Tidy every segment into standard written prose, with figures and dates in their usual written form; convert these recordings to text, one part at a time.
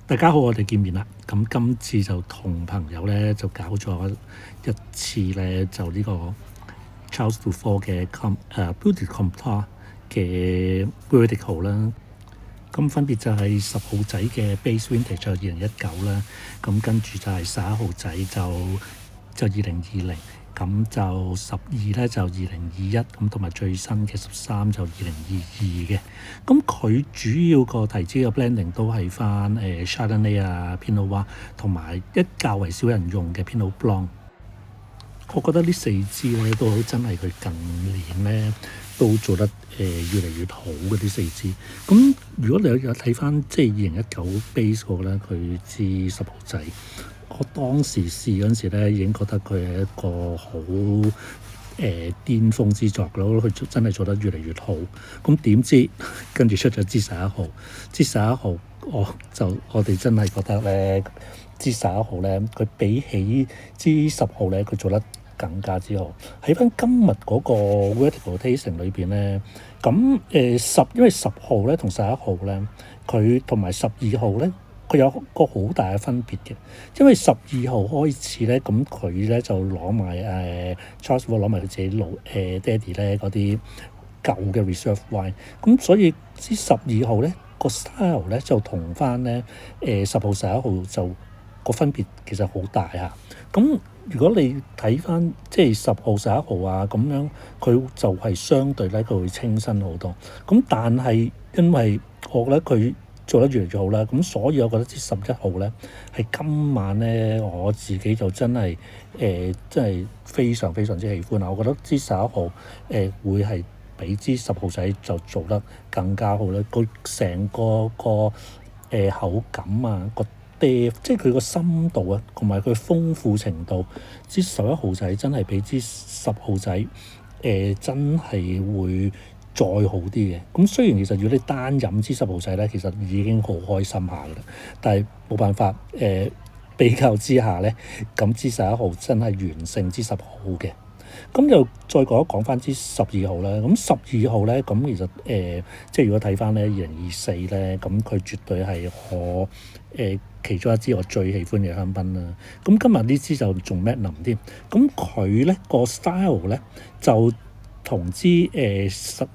大家好，我哋見面啦。咁今次就同朋友咧就搞咗一次咧，就呢個 Charles Dufour 嘅Beauty Comptoir 嘅 Vertical 啦。咁分別就係10號仔嘅 Base Vintage 就2019啦，咁跟住就係11號仔就2020，咁就12咧就2021，咁同埋最新嘅13就2022嘅。咁佢主要個提子嘅 blending 都係翻Chardonnay 啊、Pinot Noir 同埋一較為少人用嘅 Pinot Blanc。我覺得呢4支咧都真係佢近年咧都做得越嚟越好嘅呢4支。咁如果你有睇翻即係2019 base 嗰個咧，佢支10號仔，我當時試嗰陣時咧已經覺得佢係一個好巔峰之作咯，佢真係做得越嚟越好。咁點知跟住出咗支11號，支11號我哋真係覺得咧，支11號咧佢比起支10號咧佢做得更加之好。喺翻今日嗰個 vertical tasting 裏邊咧，咁因為10號咧同11號咧，佢同埋12號咧，佢有個好大嘅分別嘅。因為12號開始咧，咁佢咧就攞埋Charles Dufour 攞埋佢自己爹哋咧嗰啲舊嘅 reserve wine，咁所以支12號咧個 style 咧就同翻咧10號11號就個分別其實好大嚇。咁如果你睇翻即係10號11號啊咁樣，佢就係相對咧佢會清新好多。咁但係因為我覺得佢做得越嚟越好啦，咁所以我覺得支11號咧係今晚咧我自己就真係真係非常非常之喜歡啊！我覺得支11號會係比支10號仔就做得更加好啦。佢成個口感啊即係佢個深度啊，同埋佢豐富程度，支11號仔真係比支10號仔真係會再好啲嘅。咁雖然其實如果你單飲支10號仔咧，其實已經好開心下噶啦，但係冇辦法比較之下咧，咁支11號真係完勝支10號嘅。咁又再講翻支12號啦。咁12號咧，咁其實即係如果睇翻咧2024咧，咁佢絕對係我其中一支我最喜歡嘅香檳啦。咁今日呢支就仲 Magnum 添。咁佢咧個 style 咧就同支10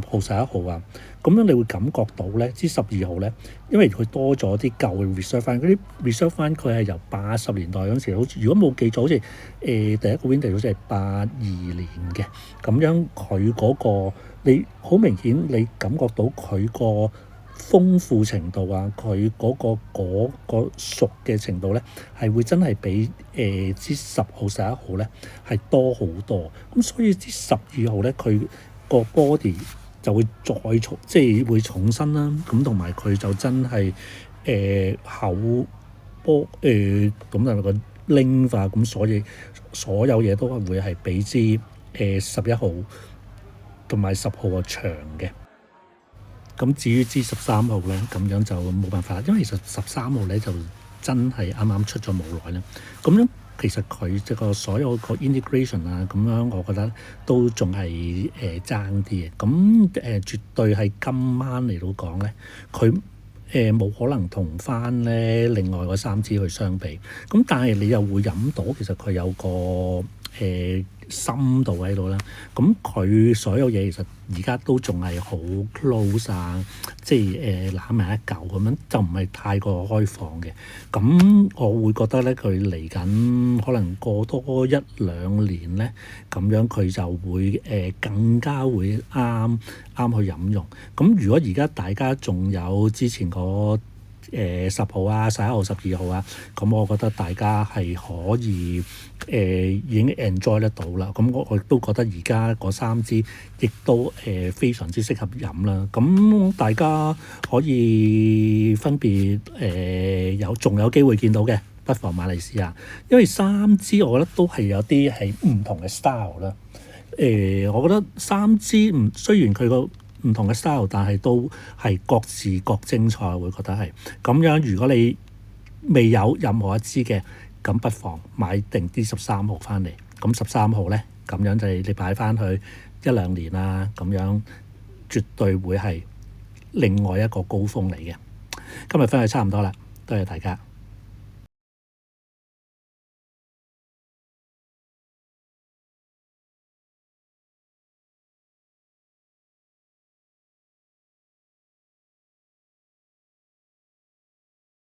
號11號啊，咁樣你會感覺到咧支12號咧，因為佢多咗啲舊嘅 reserve wine，嗰啲 reserve wine佢係由80年代嗰陣時，好似如果冇記錯，好似第一個 vintage 好似係82年嘅，咁樣佢嗰個你好明顯你感覺到佢個豐富程度啊，佢嗰個熟嘅程度咧，係會真係比支10號11號咧係多好多。咁所以支12號咧，佢個 body 就會再重，即係會重身啦。咁同埋佢就真係厚波咁就個拎化，咁所有嘢都會係比支11號同埋10號長嘅。咁至於支13號咧，咁樣就冇辦法，因為其實13號咧就真係啱啱出咗冇耐咧。咁樣其實佢即個所有個 integration 啊，咁樣我覺得都仲係爭啲嘅。咁絕對係今晚嚟到講咧，佢冇可能同翻咧另外嗰3支去相比。咁但係你又會飲到，其實佢有個深度喺度啦。咁佢所有嘢其實而家都仲係好 close 啊，即係攬埋一嚿咁樣，就唔係太過開放嘅。咁我會覺得咧，佢嚟緊可能過多1-2年咧，咁樣佢就會更加會啱去飲用。咁如果而家大家仲有之前個10號啊、11號、12號啊，咁我覺得大家係可以已經 enjoy 得到啦。咁我亦都覺得而家嗰3支亦都非常之適合飲啦。咁大家可以分別仲有機會見到嘅，不妨買嚟試下。因為3支我覺得都係有啲係唔同嘅 style 啦。我覺得3支雖然佢個唔同嘅 style， 但係都係各自各精彩，我會覺得係咁樣。如果你未有任何一支嘅，咁不妨買定啲13號翻嚟。咁13號咧，咁樣就係你擺翻去1-2年啦，咁樣絕對會係另外一個高峰嚟嘅。今日分享差唔多啦，多謝大家。